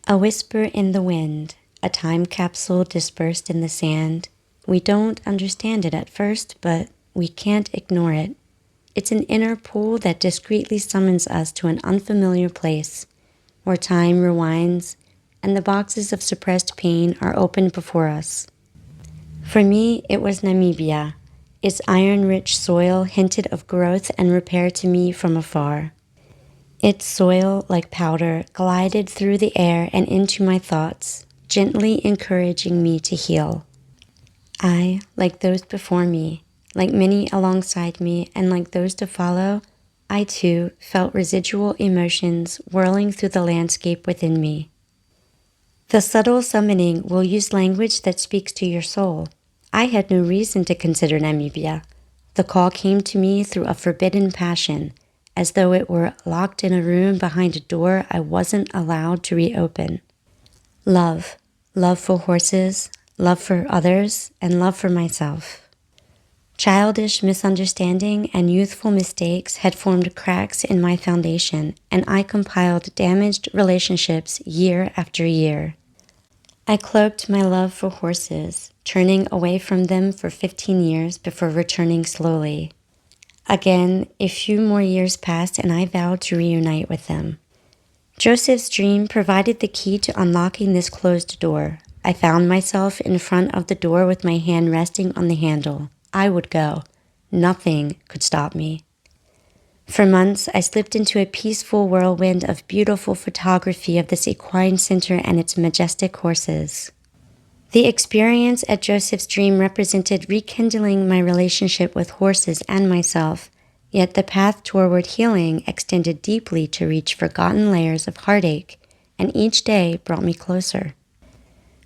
A whisper in the wind, a time capsule dispersed in the sand. We don't understand it at first, but we can't ignore it. It's an inner pull that discreetly summons us to an unfamiliar place, where time rewinds and the boxes of suppressed pain are opened before us. For me, it was Namibia. Its iron-rich soil hinted of growth and repair to me from afar. Its soil, like powder, glided through the air and into my thoughts, gently encouraging me to heal. I, like those before me, like many alongside me, and like those to follow, I too felt residual emotions whirling through the landscape within me. The subtle summoning will use language that speaks to your soul. I had no reason to consider Namibia. The call came to me through a forbidden passion, as though it were locked in a room behind a door I wasn't allowed to reopen. Love. Love for horses, love for others, and love for myself. Childish misunderstanding and youthful mistakes had formed cracks in my foundation, and I compiled damaged relationships year after year. I cloaked my love for horses, turning away from them for 15 years before returning slowly. Again, a few more years passed and I vowed to reunite with them. Joseph's dream provided the key to unlocking this closed door. I found myself in front of the door with my hand resting on the handle. I would go. Nothing could stop me. For months, I slipped into a peaceful whirlwind of beautiful photography of this equine center and its majestic horses. The experience at Joseph's dream represented rekindling my relationship with horses and myself, yet the path toward healing extended deeply to reach forgotten layers of heartache, and each day brought me closer.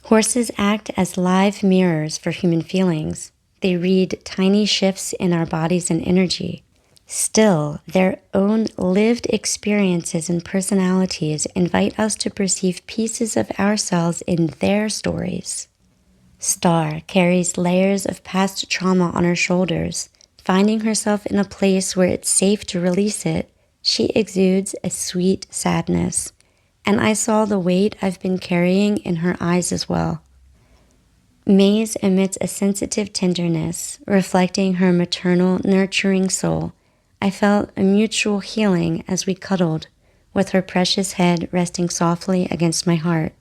Horses act as live mirrors for human feelings. They read tiny shifts in our bodies and energy. Still, their own lived experiences and personalities invite us to perceive pieces of ourselves in their stories. Star carries layers of past trauma on her shoulders. Finding herself in a place where it's safe to release it, she exudes a sweet sadness, and I saw the weight I've been carrying in her eyes as well. Maze emits a sensitive tenderness, reflecting her maternal, nurturing soul. I felt a mutual healing as we cuddled, with her precious head resting softly against my heart.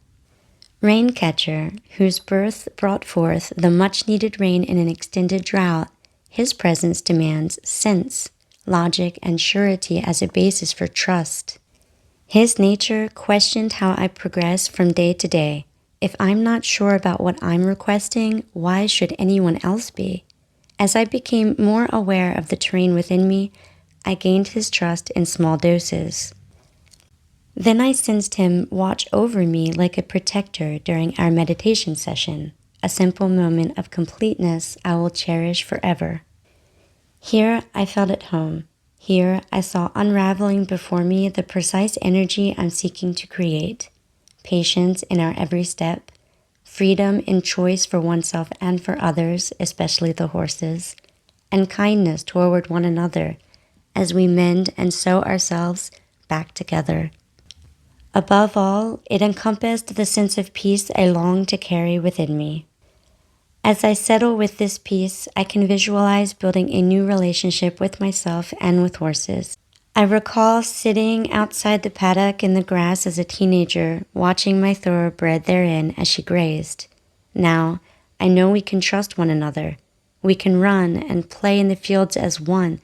Raincatcher, whose birth brought forth the much-needed rain in an extended drought, his presence demands sense, logic, and surety as a basis for trust. His nature questioned how I progress from day to day. If I'm not sure about what I'm requesting, why should anyone else be? As I became more aware of the terrain within me, I gained his trust in small doses. Then I sensed him watch over me like a protector during our meditation session, a simple moment of completeness I will cherish forever. Here I felt at home. Here I saw unraveling before me the precise energy I'm seeking to create, patience in our every step, freedom in choice for oneself and for others, especially the horses, and kindness toward one another as we mend and sew ourselves back together. Above all, it encompassed the sense of peace I longed to carry within me. As I settle with this peace, I can visualize building a new relationship with myself and with horses. I recall sitting outside the paddock in the grass as a teenager, watching my thoroughbred therein as she grazed. Now, I know we can trust one another. We can run and play in the fields as one.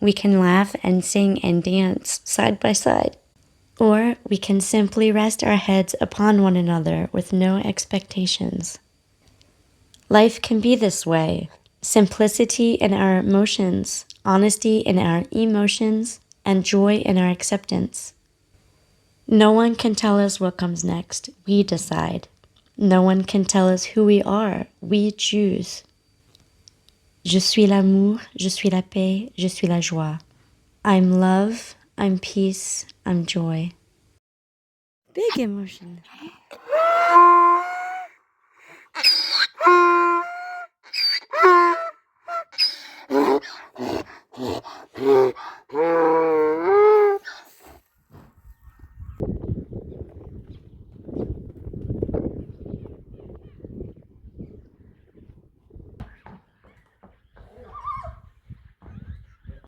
We can laugh and sing and dance side by side. Or we can simply rest our heads upon one another with no expectations. Life can be this way: simplicity in our emotions, honesty in our emotions, and joy in our acceptance. No one can tell us what comes next. We decide. No one can tell us who we are. We choose. Je suis l'amour, je suis la paix, je suis la joie. I'm love, I'm peace, I'm joy. Big emotion.